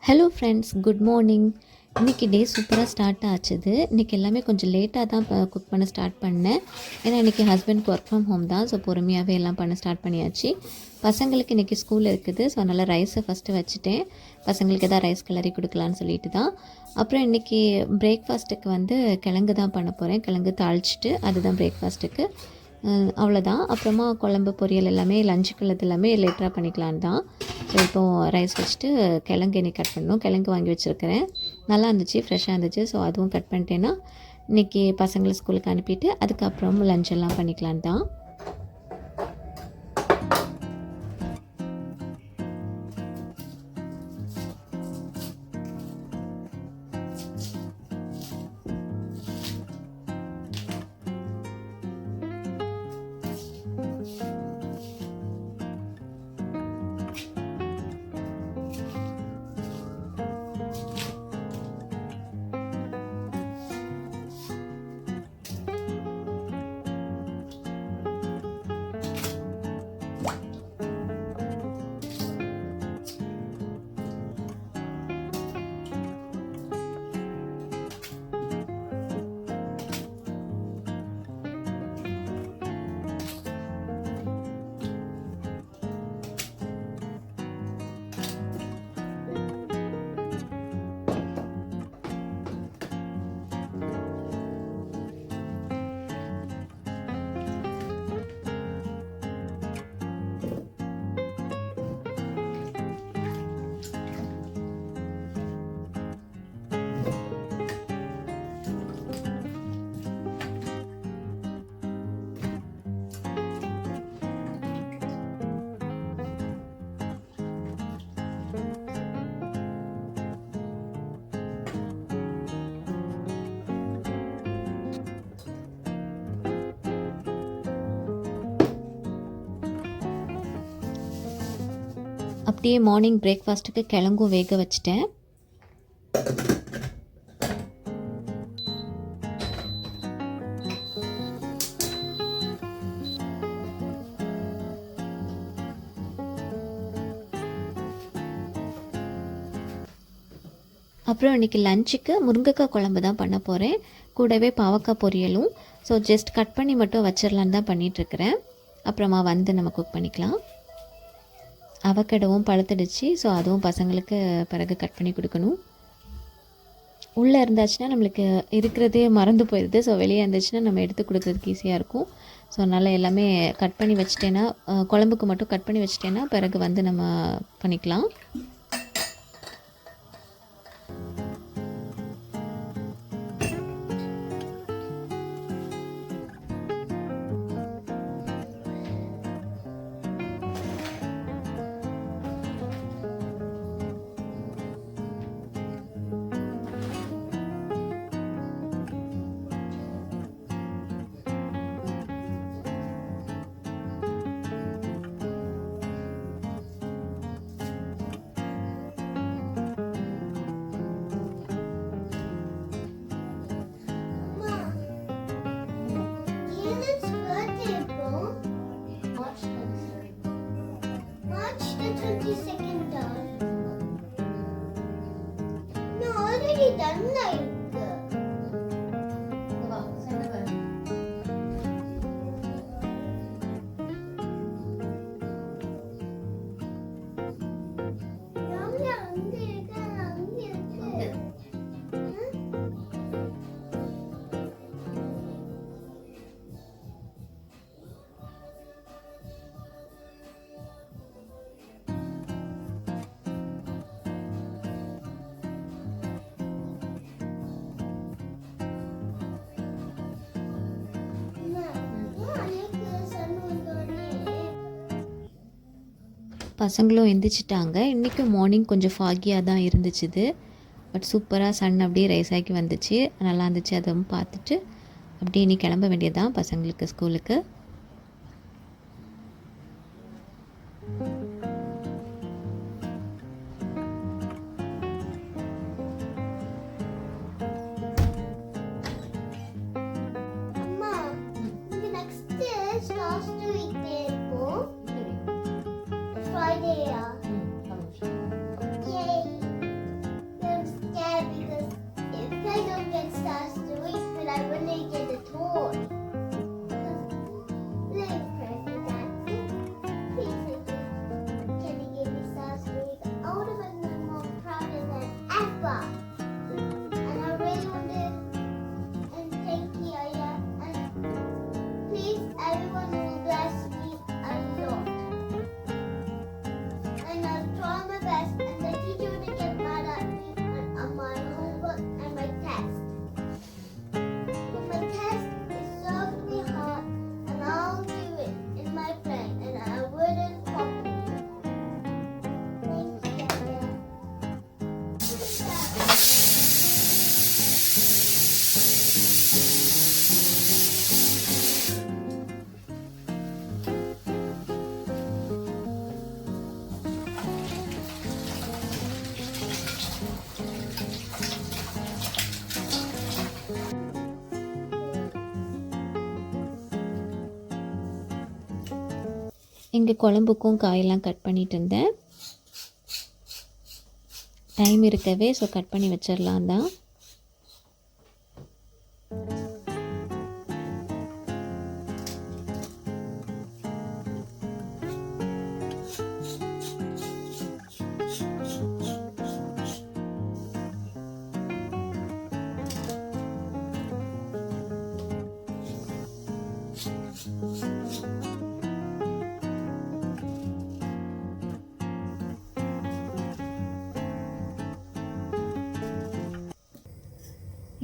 Hello friends, good morning. இன்றைக்கி டே சூப்பராக start ஆச்சுது. இன்றைக்கி எல்லாமே கொஞ்சம் லேட்டாக தான் குக் பண்ண ஸ்டார்ட் பண்ணேன். ஏன்னா இன்றைக்கி ஹஸ்பண்ட்க்கு ஒர்க் ஃப்ரம் ஹோம் தான். ஸோ பொறுமையாகவே எல்லாம் பண்ண ஸ்டார்ட் பண்ணியாச்சு. பசங்களுக்கு இன்றைக்கி ஸ்கூல் இருக்குது. ஸோ அதனால் ரைஸை ஃபஸ்ட்டு வச்சுட்டேன். பசங்களுக்கு எதாவது ரைஸ் கிளறி கொடுக்கலான்னு சொல்லிட்டு தான். அப்புறம் இன்றைக்கி பிரேக்ஃபாஸ்ட்டுக்கு வந்து கிழங்கு தான் பண்ண போகிறேன். கிழங்கு தாளிச்சிட்டு அதுதான் பிரேக்ஃபாஸ்ட்டுக்கு. அவ்வளோதான். அப்புறமா குழம்பு பொரியல் எல்லாமே லஞ்சுக்குள்ளது எல்லாமே லேட்டராக பண்ணிக்கலான்னு தான். ஸோ இப்போது ரைஸ் வச்சுட்டு கிழங்கு இன்றைக்கி கட் பண்ணணும். கிழங்கு வாங்கி வச்சுருக்கிறேன். நல்லா இருந்துச்சு, ஃப்ரெஷ்ஷாக இருந்துச்சு. ஸோ அதுவும் கட் பண்ணிட்டேன்னா இன்றைக்கி பசங்களை ஸ்கூலுக்கு அனுப்பிட்டு அதுக்கப்புறம் லஞ்ச் எல்லாம் பண்ணிக்கலான்னு தான். அப்படியே மார்னிங் பிரேக்ஃபாஸ்ட்டுக்கு கிழங்கும் வேக வச்சுட்டேன். அப்புறம் இன்றைக்கி லஞ்சுக்கு முருங்கைக்காய் குழம்பு தான் பண்ண போகிறேன். கூடவே பாவக்காய் பொரியலும். ஸோ ஜஸ்ட் கட் பண்ணி மட்டும் வச்சிடலான்னு தான் பண்ணிகிட்ருக்கிறேன். அப்புறமா வந்து நம்ம குக் பண்ணிக்கலாம். அவக்கடவும் பழுத்துடுச்சு. ஸோ அதுவும் பசங்களுக்கு பிறகு கட் பண்ணி கொடுக்கணும். உள்ளே இருந்தாச்சுன்னா நம்மளுக்கு இருக்கிறதே மறந்து போயிடுது. ஸோ வெளியே இருந்துச்சுன்னா நம்ம எடுத்து கொடுக்குறதுக்கு ஈஸியாக இருக்கும். ஸோ அதனால் எல்லாமே கட் பண்ணி வச்சிட்டேன்னா, குழம்புக்கு மட்டும் கட் பண்ணி வச்சிட்டேன்னா பிறகு வந்து நம்ம பண்ணிக்கலாம். பசங்களும் எந்திரிச்சிட்டாங்க. இன்றைக்கும் மார்னிங் கொஞ்சம் ஃபாகியாக தான் இருந்துச்சுது. பட் சூப்பராக சன் அப்படியே ரைஸ் ஆகி வந்துச்சு. நல்லா இருந்துச்சு. அதுவும் பார்த்துட்டு அப்படியே இனி கிளம்ப வேண்டியது தான் பசங்களுக்கு ஸ்கூலுக்கு. இங்கே குழம்புக்கும் காயெல்லாம் கட் பண்ணிட்டு இருந்தேன். டைம் இருக்கவே ஸோ கட் பண்ணி வச்சிடலாம் தான்.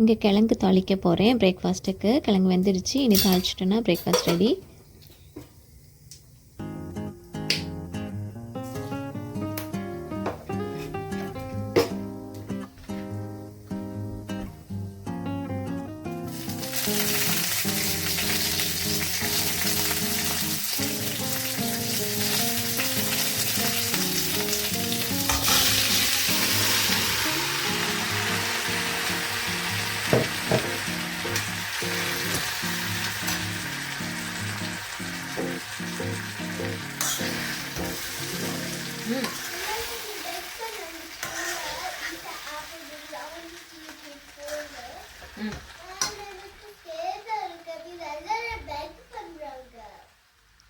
இங்கே கிழங்கு தாளிக்க போகிறேன். பிரேக்ஃபாஸ்ட்டுக்கு கிழங்கு வெந்துடுச்சு. இனி தாளிச்சிட்டோன்னா பிரேக்ஃபாஸ்ட் ரெடி.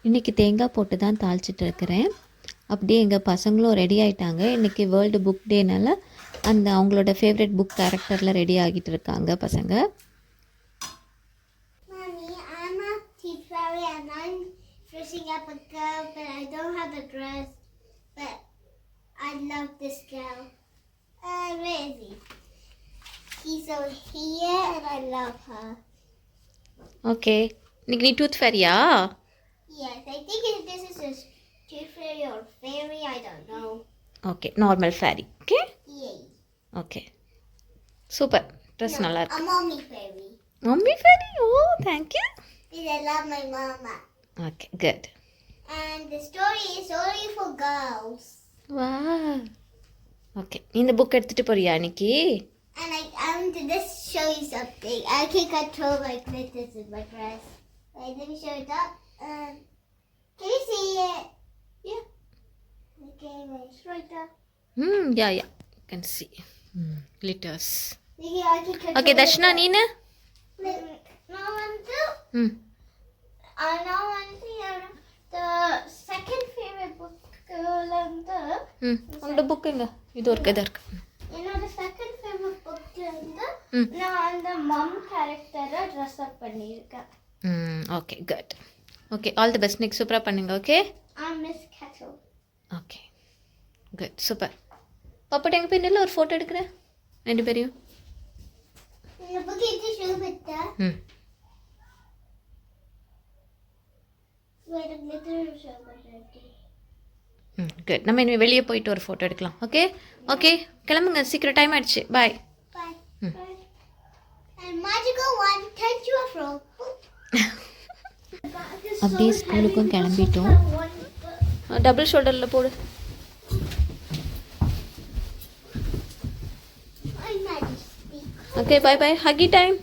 இன்றைக்கி தேங்காய் போட்டு தான் தாளிச்சிட்டு இருக்கிறேன். அப்படியே எங்கள் பசங்களும் ரெடி ஆகிட்டாங்க. இன்றைக்கி வேர்ல்டு புக் டேனால அந்த அவங்களோட ஃபேவரட் புக் கேரக்டரில் ரெடி ஆகிட்டு இருக்காங்க பசங்க. Mommy, I'm a teeth fairy and I'm dressing up a girl, but I don't have a dress. But I love this girl. Where is he? He's over here and I love her. Okay, இன்னைக்கு நீ tooth ஃபேரியா? Yes, I think this is a tooth fairy or fairy, I don't know. Okay, normal fairy. Okay Yay. Okay, super. Dress நல்லா இருக்கு. A mommy fairy. Mummy fairy. Oh, thank you. Because I love my mama. Okay, good. And the story is only for girls. வா, okay. இந்த book எடுத்துகிட்டு போறியா இன்னைக்கு? And I want to just show you something. I can control my glitters in my dress. Wait, let me show it up. Can you see it? Yeah. Okay, wait, it's right up. Yeah can see glitters. Okay, I can control okay, Darshana நீனு? Now one two. Now one thing. The second favorite book and the. உன்னோட book எங்க? இது இருக்கு, இது இருக்கு. You know the second favorite book and the. நான் அந்த mom character dress up பண்ணிருக்கேன். Okay, good. Okay, all the best. Next சூப்பராக பண்ணுங்க. Okay, I'm Miss Kettle. Okay, good, super. பாப்பாட்ட எங்கே போய் நில்ல, ஒரு ஃபோட்டோ எடுக்கிறேன் ரெண்டு பேரையும். இந்த book எடுத்து show பண்ணா. Wait, a glitter show பண்ணா. குட். நம்ம இனிமேல் வெளியே போயிட்டு ஒரு ஃபோட்டோ எடுக்கலாம். ஓகே ஓகே, கிளம்புங்க, சீக்கிரம் டைம் ஆயிடுச்சு. பாய். Bye. Bye. And magical one, turn to a frog. அப்படியே ஸ்கூலுக்கும் கிளம்பிட்டோம். டபுள் ஷோல்டரில் போடு. Okay, bye bye. Huggy time.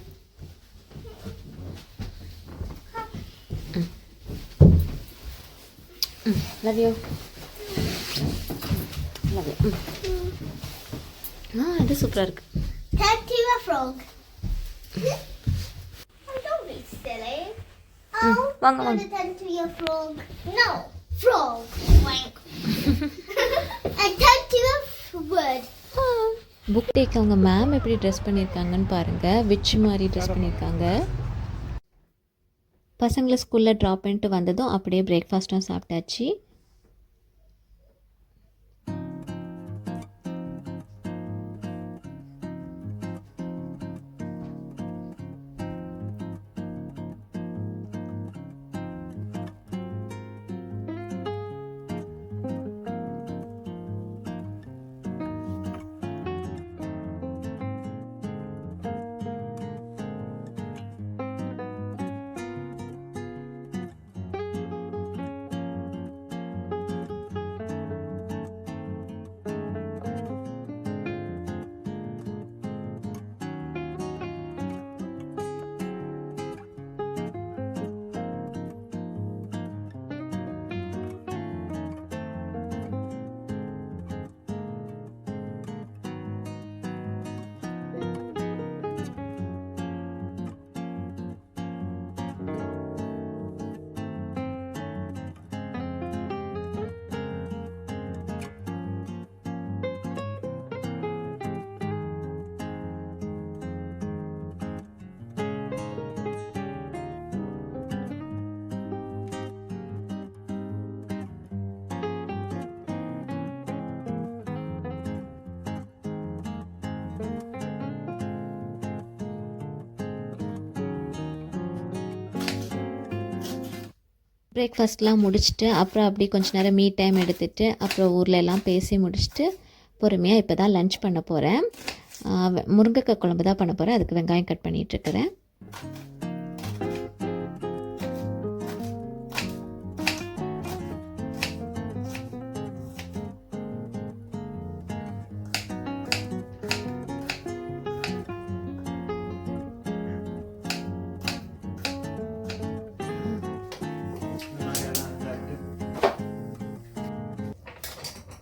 Love you. Love you. இது சூப்பராக இருக்கு. Turn to a frog. Don't be silly. வாங்க I'm வாங்க. gonna turn to your frog. No, frog. Wank. And turn to a word. Book tag அவங்க ma'am எப்படி dress பண்ணியிருக்காங்கன்னு பாருங்கள். Which மாதிரி ட்ரெஸ் பண்ணியிருக்காங்க. பசங்களை ஸ்கூலில் ட்ராப் பண்ணிட்டு வந்ததும் அப்படியே பிரேக்ஃபாஸ்ட்டும் சாப்பிட்டாச்சு. பிரேக்ஃபாஸ்ட்லாம் முடிச்சுட்டு அப்புறம் அப்படி கொஞ்ச நேரம் மீ டைம் எடுத்துகிட்டு அப்புறம் ஊரில் எல்லாம் பேசி முடிச்சுட்டு பொறுமையாக இப்போ தான் லன்ச் பண்ண போகிறேன். முருங்கைக்காய் குழம்பு தான் பண்ண போகிறேன். அதுக்கு வெங்காயம் கட் பண்ணிகிட்ருக்கிறேன்.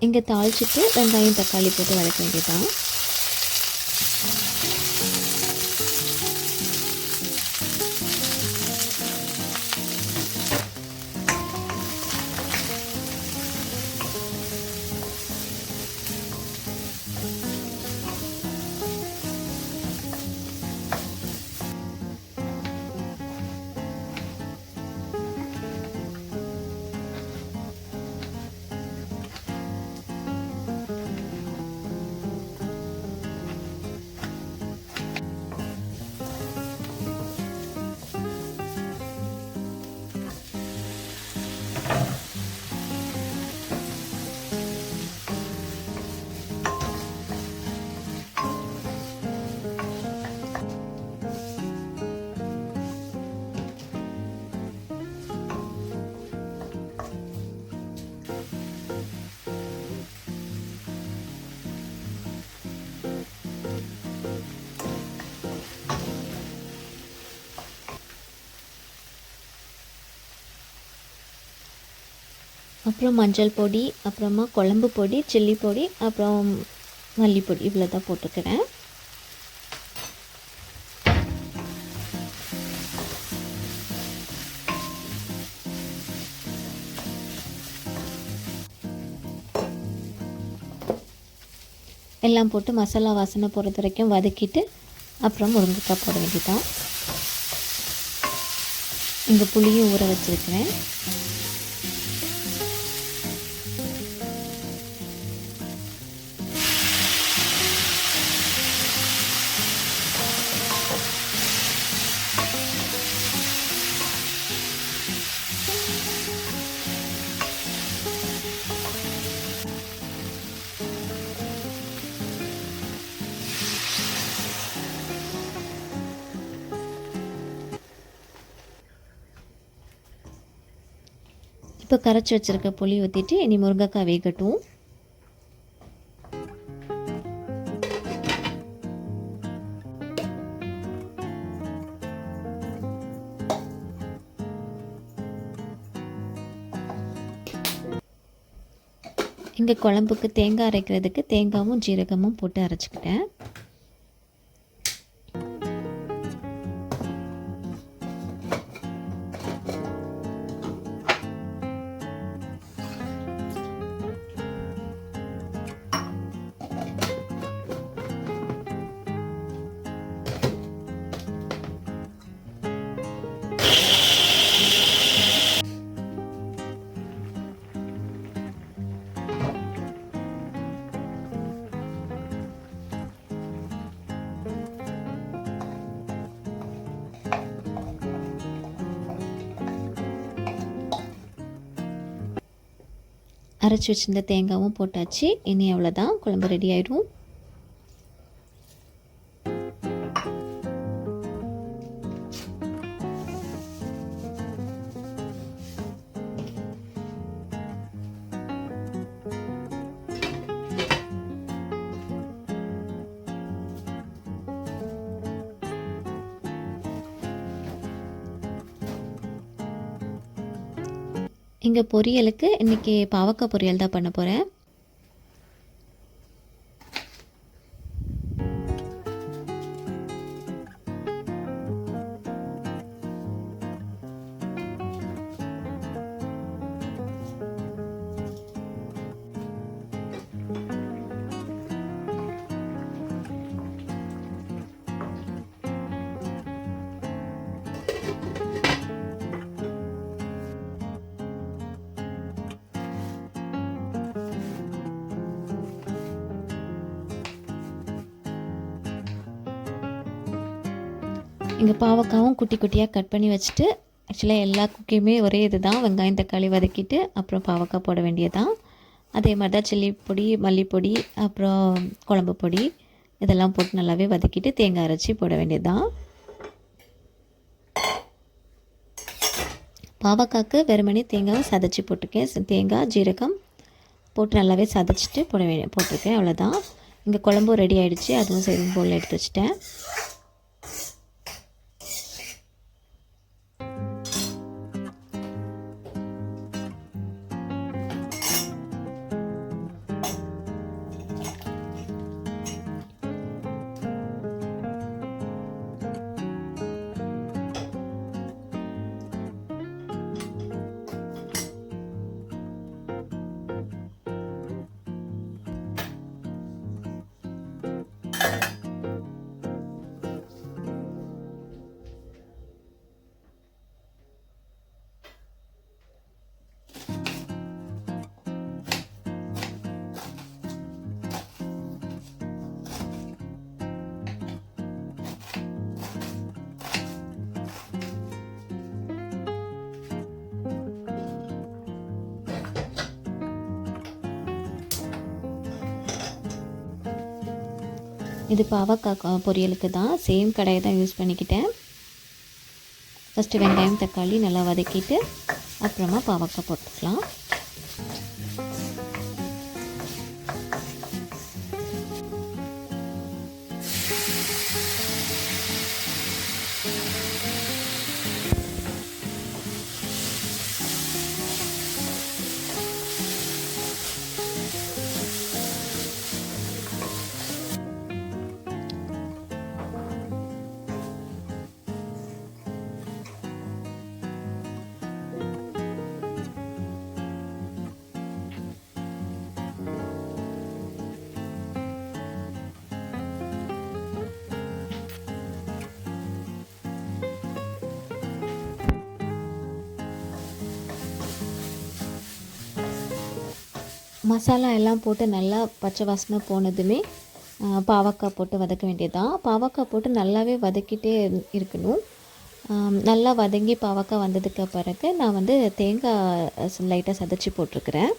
இங்கே தாளிச்சிட்டு வெங்காயம் தக்காளி போட்டு வதக்க வேண்டியதான். அப்புறம் மஞ்சள் பொடி, அப்புறமா குழம்பு பொடி, சில்லி பொடி, அப்புறம் மல்லிப்பொடி இவ்வளோ தான் போட்டுக்கிறேன். எல்லாம் போட்டு மசாலா வாசனை போகிறது வரைக்கும் வதக்கிட்டு அப்புறம் முருங்கைக்காய் போட வேண்டியதான். இங்கே புளியும் ஊற வச்சுருக்கிறேன். இப்போ கரைச்சி வச்சுருக்க புளி ஊற்றிட்டு இனி முருங்கைக்காய் வேகட்டும். இங்கே குழம்புக்கு தேங்காய் அரைக்கிறதுக்கு தேங்காயும் ஜீரகமும் போட்டு அரைச்சிக்கிட்டேன். அரைச்சி வச்சிருந்த தேங்காயும் போட்டாச்சு. இனி அவ்வளோதான், குழம்பு ரெடி ஆயிடும். இங்கே பொரியலுக்கு இன்றைக்கி பாவக்காய் பொரியல் தான் பண்ண போகிறேன். இங்கே பாவக்காவும் குட்டி குட்டியாக கட் பண்ணி வச்சுட்டு ஆக்சுவலாக எல்லா குக்கியுமே ஒரே இது தான், வெங்காயம் தக்காளி வதக்கிட்டு அப்புறம் பாவக்காய் போட வேண்டியதுதான். அதே மாதிரி தான் சில்லி பொடி, மல்லிப்பொடி, அப்புறம் குழம்பு பொடி இதெல்லாம் போட்டு நல்லாவே வதக்கிட்டு தேங்காய் அரைச்சி போட வேண்டியது தான். பாவக்காய்க்கு வெறுமனே தேங்காவை சதைச்சி போட்டிருக்கேன். தேங்காய் ஜீரகம் போட்டு நல்லாவே சதைச்சிட்டு போட்டிருக்கேன், அவ்வளோதான். இங்கே குழம்பும் ரெடி ஆகிடுச்சு, அதுவும் சர்விங் பவுலில் எடுத்து வச்சிட்டேன். இது பாவக்காய் பொரியலுக்கு தான், சேம் கடாயை தான் யூஸ் பண்ணிக்கிட்டேன். ஃபஸ்ட்டு வெங்காயம் தக்காளி நல்லா வதக்கிட்டு அப்புறமா பாவக்காய் போட்டுக்கலாம். மசாலா எல்லாம் போட்டு நல்லா பச்சை வாசனை போனதுமே பாவக்காய் போட்டு வதக்க வேண்டியதுதான். பாவக்காய் போட்டு நல்லாவே வதக்கிட்டே இருக்கணும். நல்லா வதங்கி பாவக்காய் வந்ததுக்கு பிறகு நான் வந்து தேங்காய் லைட்டாக சதைச்சி போட்டிருக்கிறேன்.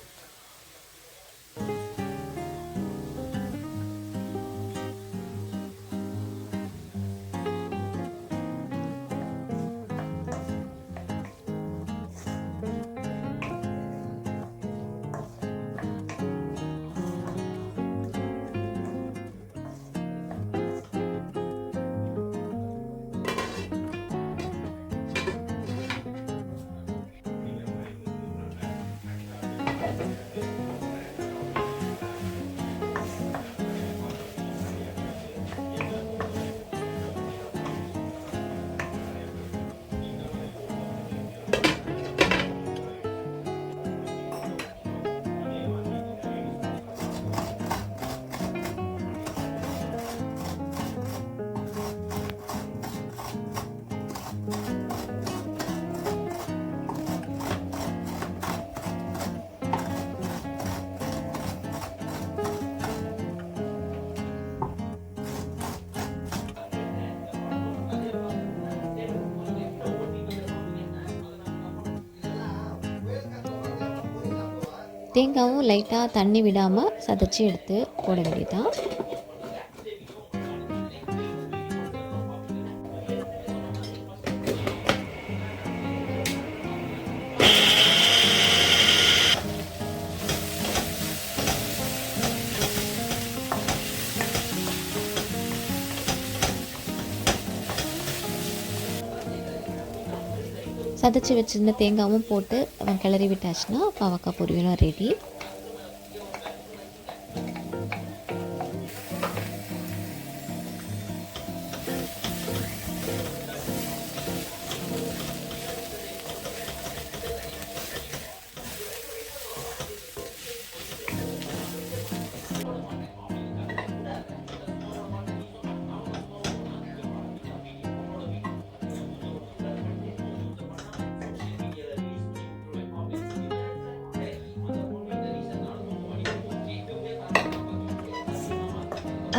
தேங்காயும் லைட்டாக தண்ணி விடாமல் சதைச்சி எடுத்து போட வேண்டியதுதான். சதைச்சி வச்சுருந்த தேங்காயும் போட்டு கிளறி விட்டாச்சுன்னா பாவக்காய் பொரியலும் ரெடி.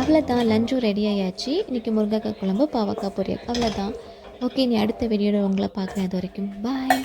அவ்வளோதான், லஞ்சும் ரெடி ஆயாச்சு. இன்றைக்கி முருங்கைக்காய் குழம்பு பாவக்காய் பொரியல், அவ்வளோதான். ஓகே, நீ அடுத்த வீடியோவில் உங்களை பார்க்குறேன். அது வரைக்கும் பாய்.